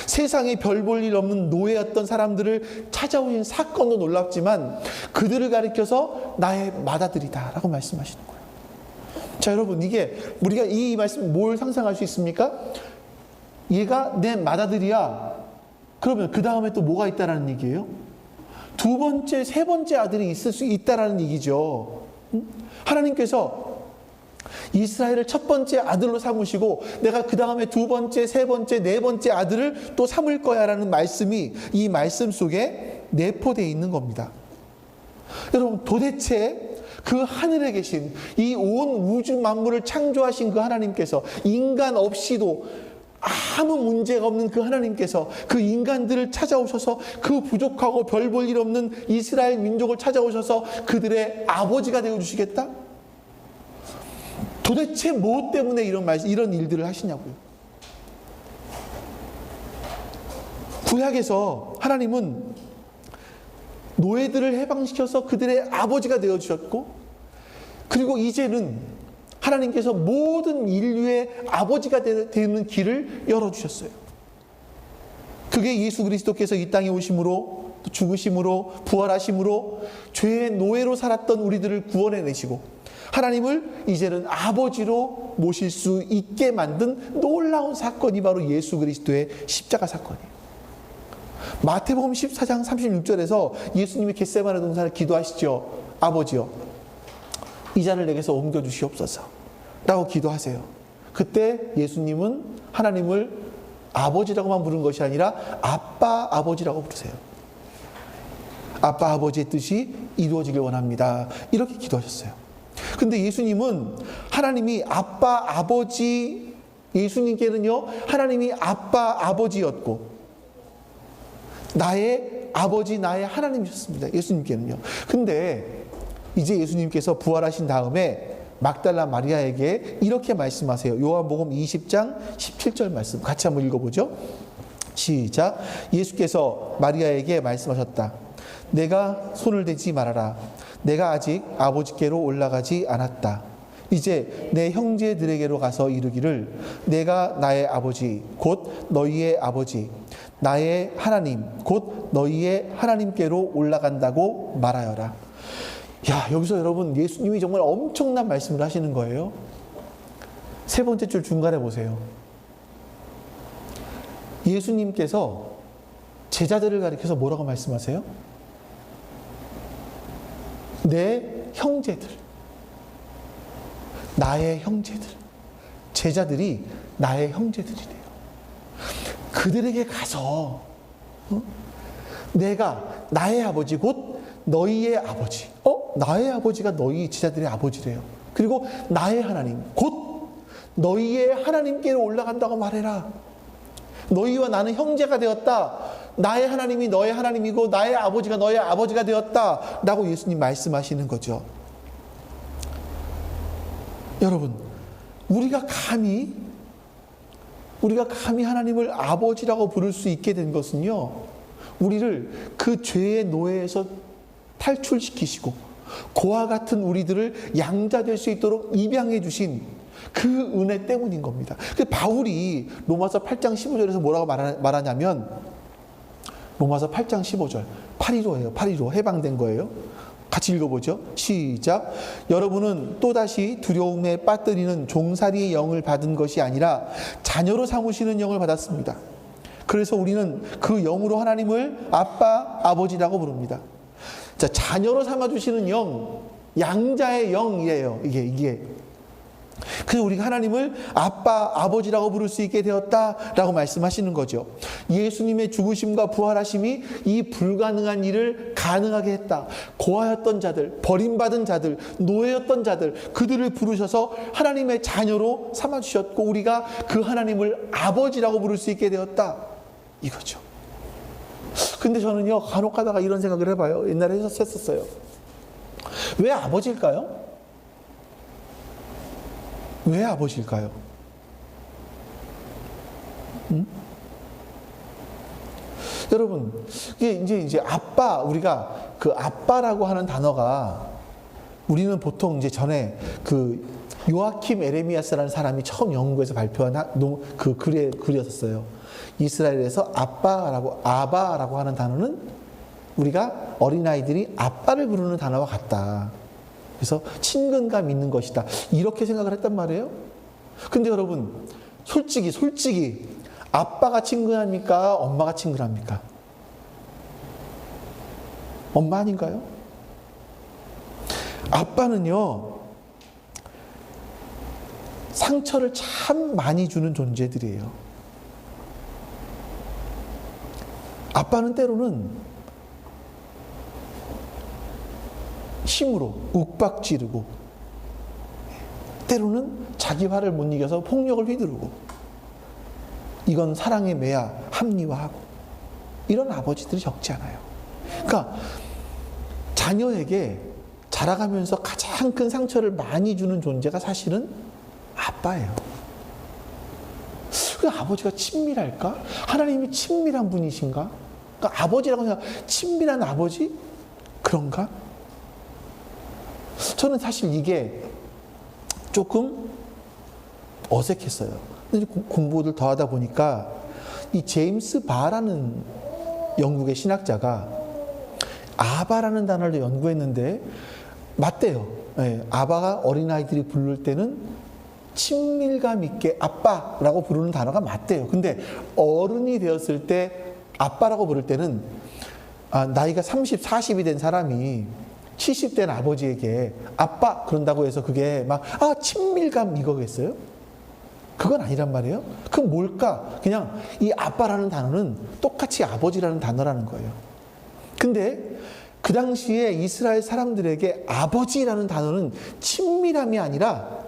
세상에 별 볼 일 없는 노예였던 사람들을 찾아오신 사건도 놀랍지만 그들을 가리켜서 나의 맏아들이다 라고 말씀하시는 거예요. 자, 여러분, 이게 우리가 이 말씀 뭘 상상할 수 있습니까? 얘가 내 맏아들이야. 그러면 그 다음에 또 뭐가 있다라는 얘기예요? 두 번째, 세 번째 아들이 있을 수 있다라는 얘기죠. 하나님께서 이스라엘을 첫 번째 아들로 삼으시고 내가 그 다음에 두 번째, 세 번째, 네 번째 아들을 또 삼을 거야라는 말씀이 이 말씀 속에 내포되어 있는 겁니다. 여러분, 도대체 그 하늘에 계신 이 온 우주 만물을 창조하신 그 하나님께서, 인간 없이도 아무 문제가 없는 그 하나님께서 그 인간들을 찾아오셔서 그 부족하고 별 볼 일 없는 이스라엘 민족을 찾아오셔서 그들의 아버지가 되어주시겠다? 도대체 뭐 때문에 이런 일들을 하시냐고요. 구약에서 하나님은 노예들을 해방시켜서 그들의 아버지가 되어주셨고, 그리고 이제는 하나님께서 모든 인류의 아버지가 되는 길을 열어주셨어요. 그게 예수 그리스도께서 이 땅에 오심으로, 죽으심으로, 부활하심으로 죄의 노예로 살았던 우리들을 구원해내시고 하나님을 이제는 아버지로 모실 수 있게 만든 놀라운 사건이 바로 예수 그리스도의 십자가 사건이에요. 마태복음 14장 36절에서 예수님이 겟세마네 동산을 기도하시죠. 아버지여, 이 잔을 내게서 옮겨주시옵소서 라고 기도하세요. 그때 예수님은 하나님을 아버지라고만 부른 것이 아니라 아빠 아버지라고 부르세요. 아빠 아버지의 뜻이 이루어지길 원합니다. 이렇게 기도하셨어요. 근데 예수님은 하나님이 아빠 아버지, 예수님께는요 하나님이 아빠 아버지였고 나의 아버지, 나의 하나님이셨습니다. 예수님께는요. 근데 이제 예수님께서 부활하신 다음에 막달라 마리아에게 이렇게 말씀하세요. 요한복음 20장 17절 말씀 같이 한번 읽어보죠. 시작. 예수께서 마리아에게 말씀하셨다. 내가 손을 대지 말아라. 내가 아직 아버지께로 올라가지 않았다. 이제 내 형제들에게로 가서 이르기를 내가 나의 아버지 곧 너희의 아버지 나의 하나님 곧 너희의 하나님께로 올라간다고 말하여라. 야, 여기서 여러분 예수님이 정말 엄청난 말씀을 하시는 거예요. 세 번째 줄 중간에 보세요. 예수님께서 제자들을 가리켜서 뭐라고 말씀하세요? 내 형제들, 나의 형제들, 제자들이 나의 형제들이래요. 그들에게 가서 내가 나의 아버지 곧 너희의 아버지, 나의 아버지가 너희 제자들의 아버지래요. 그리고 나의 하나님 곧 너희의 하나님께로 올라간다고 말해라. 너희와 나는 형제가 되었다. 나의 하나님이 너의 하나님이고 나의 아버지가 너의 아버지가 되었다 라고 예수님 말씀하시는 거죠. 여러분, 우리가 감히 하나님을 아버지라고 부를 수 있게 된 것은요, 우리를 그 죄의 노예에서 탈출시키시고 고와 같은 우리들을 양자될 수 있도록 입양해 주신 그 은혜 때문인 겁니다. 바울이 로마서 8장 15절에서 뭐라고 말하냐면, 로마서 8장 15절 8.15예요. 8.15 해방된 거예요. 같이 읽어보죠. 시작. 여러분은 또다시 두려움에 빠뜨리는 종살이의 영을 받은 것이 아니라 자녀로 삼으시는 영을 받았습니다. 그래서 우리는 그 영으로 하나님을 아빠, 아버지라고 부릅니다. 자, 자녀로 삼아주시는 영, 양자의 영이에요. 이게. 그래서 우리가 하나님을 아빠, 아버지라고 부를 수 있게 되었다라고 말씀하시는 거죠. 예수님의 죽으심과 부활하심이 이 불가능한 일을 가능하게 했다. 고아였던 자들, 버림받은 자들, 노예였던 자들, 그들을 부르셔서 하나님의 자녀로 삼아주셨고 우리가 그 하나님을 아버지라고 부를 수 있게 되었다. 이거죠. 근데 저는요, 간혹 가다가 이런 생각을 해봐요. 옛날에 했었어요. 왜 아버지일까요? 왜 아버지일까요? 여러분, 이제 아빠, 우리가 그 아빠라고 하는 단어가 우리는 보통 이제 전에 그 요아킴 에레미야스라는 사람이 처음 영국에서 발표한 그 글이었어요. 이스라엘에서 아바라고 하는 단어는 우리가 어린아이들이 아빠를 부르는 단어와 같다. 그래서 친근감 있는 것이다. 이렇게 생각을 했단 말이에요. 근데 여러분, 솔직히 아빠가 친근합니까? 엄마가 친근합니까? 엄마 아닌가요? 아빠는요, 상처를 참 많이 주는 존재들이에요. 아빠는 때로는 힘으로 욱박지르고 때로는 자기 화를 못 이겨서 폭력을 휘두르고 이건 사랑의 매야 합리화하고 이런 아버지들이 적지 않아요. 그러니까 자녀에게 자라가면서 가장 큰 상처를 많이 주는 존재가 사실은 아빠예요. 그 아버지가 친밀할까? 하나님이 친밀한 분이신가? 그러니까 아버지라고 생각, 친밀한 아버지? 그런가? 저는 사실 이게 조금 어색했어요. 근데 공부를 더 하다 보니까 이 제임스 바라는 영국의 신학자가 아바라는 단어를 연구했는데 맞대요. 네, 아바가 어린아이들이 부를 때는 친밀감 있게 아빠라고 부르는 단어가 맞대요. 근데 어른이 되었을 때 아빠라고 부를 때는 나이가 30, 40이 된 사람이 70된 아버지에게 아빠 그런다고 해서 그게 막 친밀감 이거겠어요? 그건 아니란 말이에요. 그럼 뭘까? 그냥 이 아빠라는 단어는 똑같이 아버지라는 단어라는 거예요. 근데 그 당시에 이스라엘 사람들에게 아버지라는 단어는 친밀함이 아니라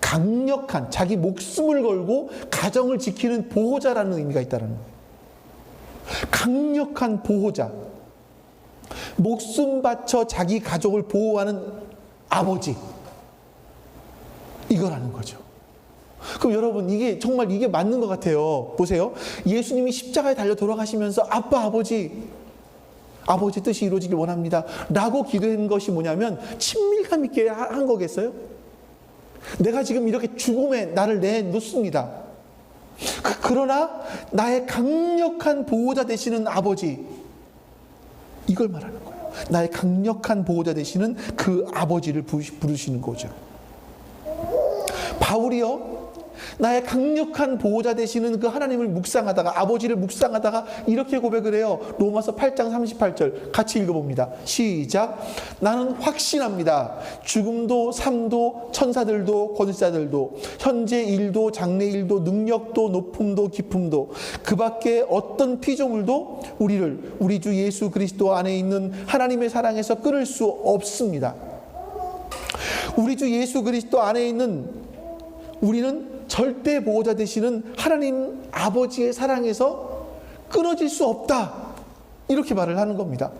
강력한, 자기 목숨을 걸고 가정을 지키는 보호자라는 의미가 있다는 거예요. 강력한 보호자. 목숨 바쳐 자기 가족을 보호하는 아버지. 이거라는 거죠. 그럼 여러분, 이게 맞는 것 같아요. 보세요. 예수님이 십자가에 달려 돌아가시면서 아빠, 아버지 뜻이 이루어지길 원합니다 라고 기도한 것이 뭐냐면 친밀감 있게 한 거겠어요? 내가 지금 이렇게 죽음에 나를 내놓습니다. 그러나 나의 강력한 보호자 되시는 아버지, 이걸 말하는 거예요. 나의 강력한 보호자 되시는 그 아버지를 부르시는 거죠. 바울이요, 나의 강력한 보호자 되시는 그 하나님을 묵상하다가, 아버지를 묵상하다가 이렇게 고백을 해요. 로마서 8장 38절 같이 읽어봅니다. 시작. 나는 확신합니다. 죽음도 삶도 천사들도 권세자들도 현재 일도 장래 일도 능력도 높음도 깊음도 그 밖에 어떤 피조물도 우리를 우리 주 예수 그리스도 안에 있는 하나님의 사랑에서 끊을 수 없습니다. 우리 주 예수 그리스도 안에 있는 우리는 절대 보호자 되시는 하나님 아버지의 사랑에서 끊어질 수 없다. 이렇게 말을 하는 겁니다.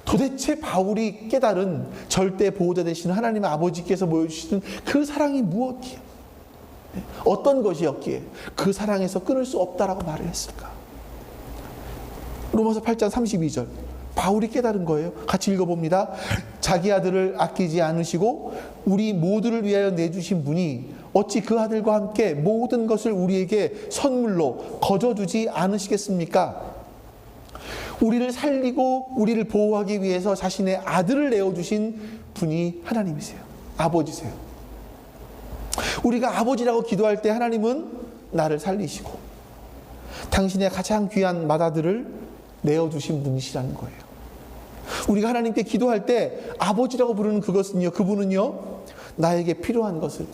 도대체 바울이 깨달은 절대 보호자 되시는 하나님 아버지께서 보여주시는 그 사랑이 무엇이에? 어떤 것이었기에 그 사랑에서 끊을 수 없다라고 말을 했을까? 로마서 8장 32절. 바울이 깨달은 거예요. 같이 읽어봅니다. 자기 아들을 아끼지 않으시고 우리 모두를 위하여 내주신 분이 어찌 그 아들과 함께 모든 것을 우리에게 선물로 거저주지 않으시겠습니까? 우리를 살리고 우리를 보호하기 위해서 자신의 아들을 내어주신 분이 하나님이세요. 아버지세요. 우리가 아버지라고 기도할 때 하나님은 나를 살리시고 당신의 가장 귀한 맏아들을 내어주신 분이시라는 거예요. 우리가 하나님께 기도할 때 아버지라고 부르는 그분은요, 나에게 필요한 것을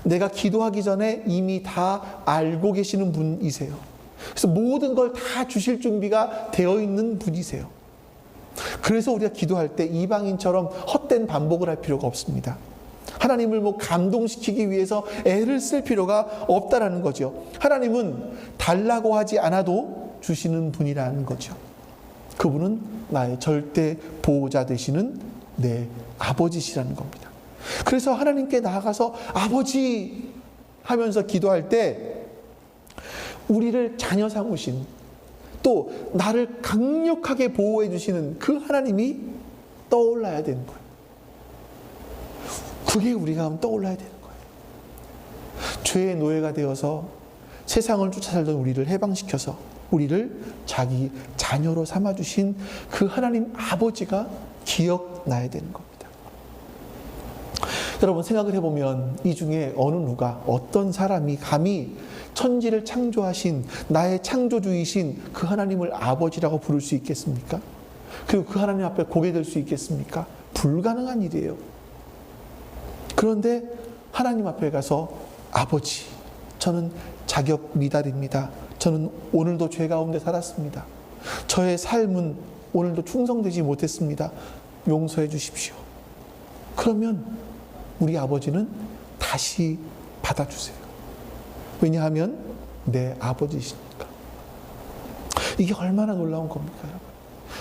내가 기도하기 전에 이미 다 알고 계시는 분이세요. 그래서 모든 걸 다 주실 준비가 되어 있는 분이세요. 그래서 우리가 기도할 때 이방인처럼 헛된 반복을 할 필요가 없습니다. 하나님을 감동시키기 위해서 애를 쓸 필요가 없다라는 거죠. 하나님은 달라고 하지 않아도 주시는 분이라는 거죠. 그분은 나의 절대 보호자 되시는 내 아버지시라는 겁니다. 그래서 하나님께 나아가서 아버지 하면서 기도할 때 우리를 자녀 삼으신, 또 나를 강력하게 보호해 주시는 그 하나님이 떠올라야 되는 거예요. 그게 우리가 떠올라야 되는 거예요. 죄의 노예가 되어서 세상을 쫓아 살던 우리를 해방시켜서 우리를 자기 자녀로 삼아주신 그 하나님 아버지가 기억나야 되는 겁니다. 여러분, 생각을 해보면 이 중에 어느 누가, 어떤 사람이 감히 천지를 창조하신 나의 창조주이신 그 하나님을 아버지라고 부를 수 있겠습니까? 그리고 그 하나님 앞에 고개 들 수 있겠습니까? 불가능한 일이에요. 그런데 하나님 앞에 가서 아버지, 저는 자격 미달입니다. 저는 오늘도 죄 가운데 살았습니다. 저의 삶은 오늘도 충성되지 못했습니다. 용서해 주십시오. 그러면 우리 아버지는 다시 받아주세요. 왜냐하면 내 아버지시니까. 이게 얼마나 놀라운 겁니까, 여러분?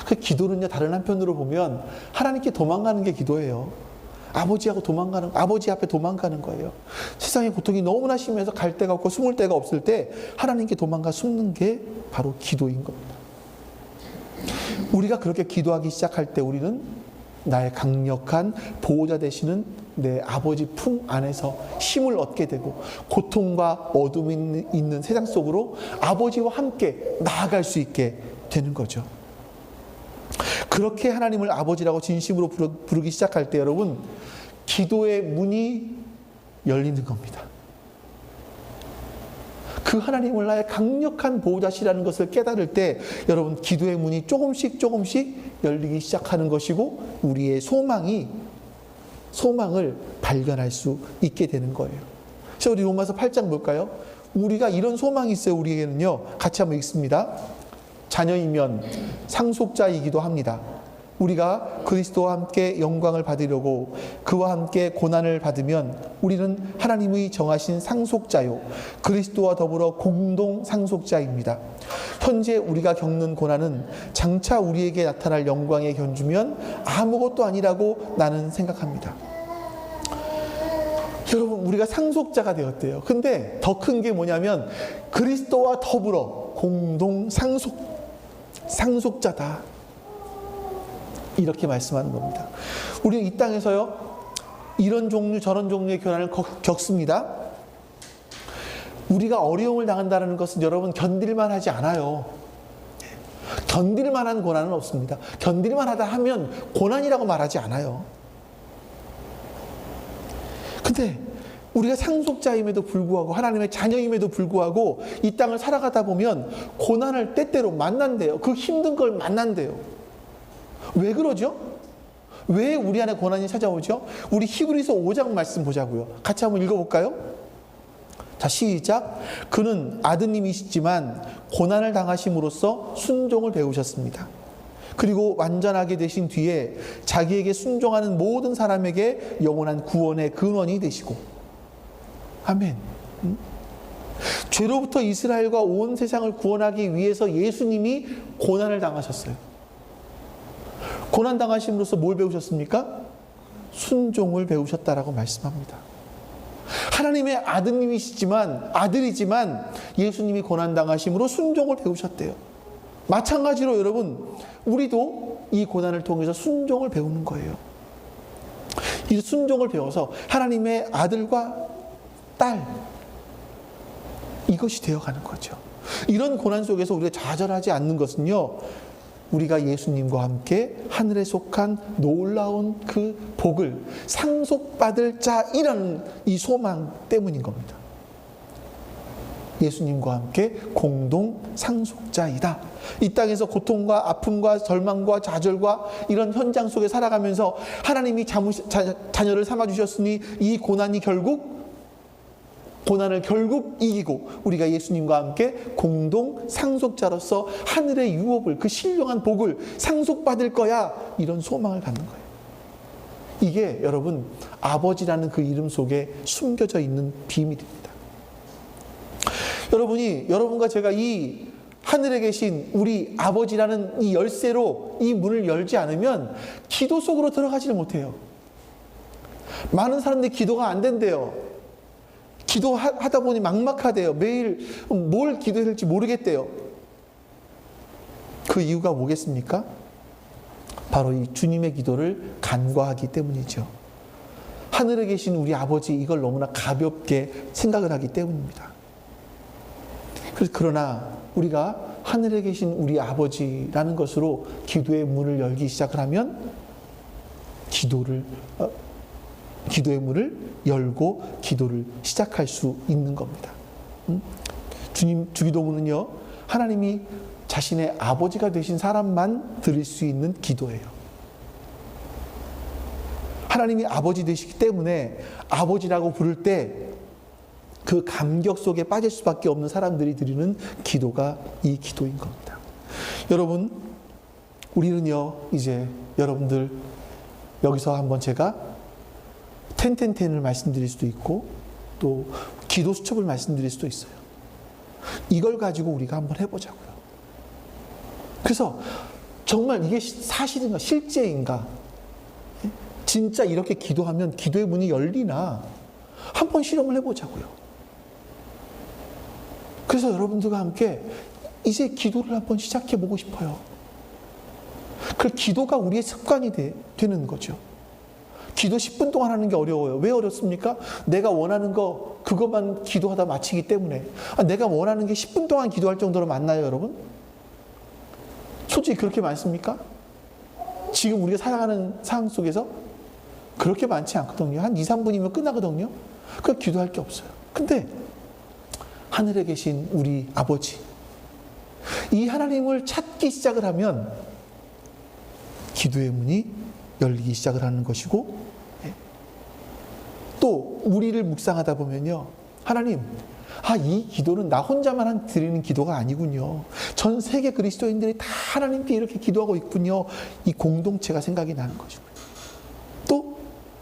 그 기도는요, 다른 한편으로 보면 하나님께 도망가는 게 기도예요. 아버지 앞에 도망가는 거예요. 세상의 고통이 너무나 심해서 갈 데가 없고 숨을 데가 없을 때 하나님께 도망가 숨는 게 바로 기도인 겁니다. 우리가 그렇게 기도하기 시작할 때 우리는 나의 강력한 보호자 되시는 내 아버지 품 안에서 힘을 얻게 되고 고통과 어둠이 있는 세상 속으로 아버지와 함께 나아갈 수 있게 되는 거죠. 그렇게 하나님을 아버지라고 진심으로 부르기 시작할 때 여러분, 기도의 문이 열리는 겁니다. 그 하나님을 나의 강력한 보호자시라는 것을 깨달을 때 여러분, 기도의 문이 조금씩 열리기 시작하는 것이고 우리의 소망을 발견할 수 있게 되는 거예요. 그래서 우리 로마서 8장 볼까요? 우리가 이런 소망이 있어요. 우리에게는요. 같이 한번 읽습니다. 자녀이면 상속자이기도 합니다. 우리가 그리스도와 함께 영광을 받으려고 그와 함께 고난을 받으면 우리는 하나님의 정하신 상속자요 그리스도와 더불어 공동 상속자입니다. 현재 우리가 겪는 고난은 장차 우리에게 나타날 영광에 견주면 아무것도 아니라고 나는 생각합니다. 여러분, 우리가 상속자가 되었대요. 근데 더 큰 게 뭐냐면 그리스도와 더불어 공동 상속자다. 이렇게 말씀하는 겁니다. 우리는 이 땅에서요, 이런 종류 저런 종류의 고난을 겪습니다. 우리가 어려움을 당한다는 것은 여러분 견딜만 하지 않아요. 견딜만한 고난은 없습니다. 견딜만 하다 하면 고난이라고 말하지 않아요. 근데 우리가 상속자임에도 불구하고 하나님의 자녀임에도 불구하고 이 땅을 살아가다 보면 고난을 때때로 만난대요. 그 힘든 걸 만난대요. 왜 그러죠? 왜 우리 안에 고난이 찾아오죠? 우리 히브리서 5장 말씀 보자고요. 같이 한번 읽어볼까요? 자, 시작. 그는 아드님이시지만 고난을 당하심으로써 순종을 배우셨습니다. 그리고 완전하게 되신 뒤에 자기에게 순종하는 모든 사람에게 영원한 구원의 근원이 되시고. 아멘. 죄로부터 이스라엘과 온 세상을 구원하기 위해서 예수님이 고난을 당하셨어요. 고난 당하심으로써 뭘 배우셨습니까? 순종을 배우셨다라고 말씀합니다. 하나님의 아들이지만 예수님이 고난 당하심으로 순종을 배우셨대요. 마찬가지로 여러분, 우리도 이 고난을 통해서 순종을 배우는 거예요. 이 순종을 배워서 하나님의 아들과 딸, 이것이 되어가는 거죠. 이런 고난 속에서 우리가 좌절하지 않는 것은요, 우리가 예수님과 함께 하늘에 속한 놀라운 그 복을 상속받을 자이라는 이 소망 때문인 겁니다. 예수님과 함께 공동 상속자이다. 이 땅에서 고통과 아픔과 절망과 좌절과 이런 현장 속에 살아가면서 하나님이 자녀를 삼아주셨으니 이 고난을 결국 이기고 우리가 예수님과 함께 공동 상속자로서 하늘의 유업을, 그 신령한 복을 상속받을 거야, 이런 소망을 갖는 거예요. 이게 여러분 아버지라는 그 이름 속에 숨겨져 있는 비밀입니다. 여러분이, 여러분과 제가 이 하늘에 계신 우리 아버지라는 이 열쇠로 이 문을 열지 않으면 기도 속으로 들어가지를 못해요. 많은 사람들이 기도가 안 된대요. 기도하다 보니 막막하대요. 매일 뭘 기도해야 될지 모르겠대요. 그 이유가 뭐겠습니까? 바로 이 주님의 기도를 간과하기 때문이죠. 하늘에 계신 우리 아버지, 이걸 너무나 가볍게 생각을 하기 때문입니다. 그러나 우리가 하늘에 계신 우리 아버지라는 것으로 기도의 문을 열기 시작을 하면 기도의 문을 열고 기도를 시작할 수 있는 겁니다. 주기도문은요, 하나님이 자신의 아버지가 되신 사람만 드릴 수 있는 기도예요. 하나님이 아버지 되시기 때문에 아버지라고 부를 때 그 감격 속에 빠질 수밖에 없는 사람들이 드리는 기도가 이 기도인 겁니다. 여러분, 우리는요, 이제 여러분들 여기서 한번 제가 10을 말씀드릴 수도 있고 또 기도 수첩을 말씀드릴 수도 있어요. 이걸 가지고 우리가 한번 해보자고요. 그래서 정말 이게 사실인가, 실제인가, 진짜 이렇게 기도하면 기도의 문이 열리나 한번 실험을 해보자고요. 그래서 여러분들과 함께 이제 기도를 한번 시작해보고 싶어요. 그 기도가 우리의 습관이 되는 거죠. 기도 10분 동안 하는 게 어려워요. 왜 어렵습니까? 내가 원하는 거 그것만 기도하다 마치기 때문에. 내가 원하는 게 10분 동안 기도할 정도로 많나요, 여러분? 솔직히 그렇게 많습니까? 지금 우리가 살아가는 상황 속에서 그렇게 많지 않거든요. 한 2, 3분이면 끝나거든요. 그 기도할 게 없어요. 근데 하늘에 계신 우리 아버지, 이 하나님을 찾기 시작을 하면 기도의 문이 열리기 시작을 하는 것이고, 또 우리를 묵상하다 보면요, 하나님, 이 기도는 나 혼자만 드리는 기도가 아니군요. 전 세계 그리스도인들이 다 하나님께 이렇게 기도하고 있군요. 이 공동체가 생각이 나는 것이고요. 또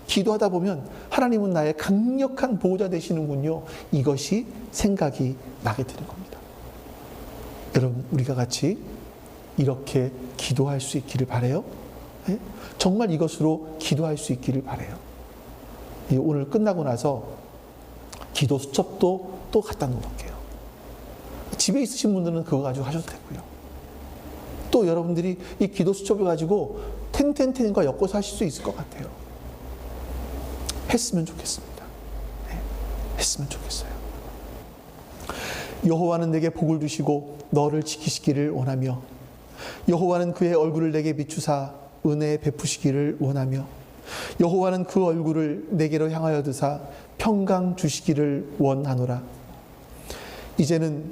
기도하다 보면 하나님은 나의 강력한 보호자 되시는군요. 이것이 생각이 나게 되는 겁니다. 여러분, 우리가 같이 이렇게 기도할 수 있기를 바라요. 네? 정말 이것으로 기도할 수 있기를 바라요. 오늘 끝나고 나서 기도 수첩도 또 갖다 놓을게요. 집에 있으신 분들은 그거 가지고 하셔도 되고요. 또 여러분들이 이 기도 수첩을 가지고 텐텐텐과 엮어서 하실 수 있을 것 같아요. 했으면 좋겠습니다. 네, 했으면 좋겠어요. 여호와는 내게 복을 주시고 너를 지키시기를 원하며 여호와는 그의 얼굴을 내게 비추사 은혜 베푸시기를 원하며 여호와는 그 얼굴을 내게로 향하여 드사 평강 주시기를 원하노라. 이제는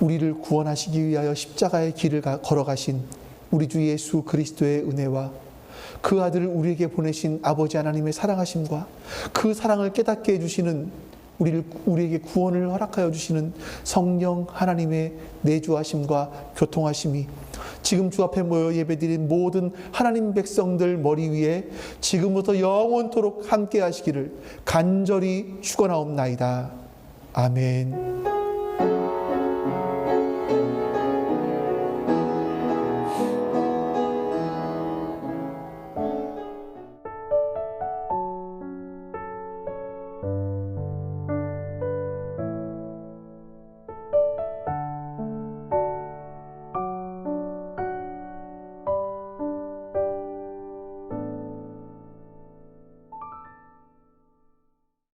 우리를 구원하시기 위하여 십자가의 길을 걸어가신 우리 주 예수 그리스도의 은혜와 그 아들을 우리에게 보내신 아버지 하나님의 사랑하심과 그 사랑을 깨닫게 해주시는 우리에게 구원을 허락하여 주시는 성령 하나님의 내주하심과 교통하심이 지금 주 앞에 모여 예배드린 모든 하나님 백성들 머리 위에 지금부터 영원토록 함께 하시기를 간절히 축원하옵나이다. 아멘.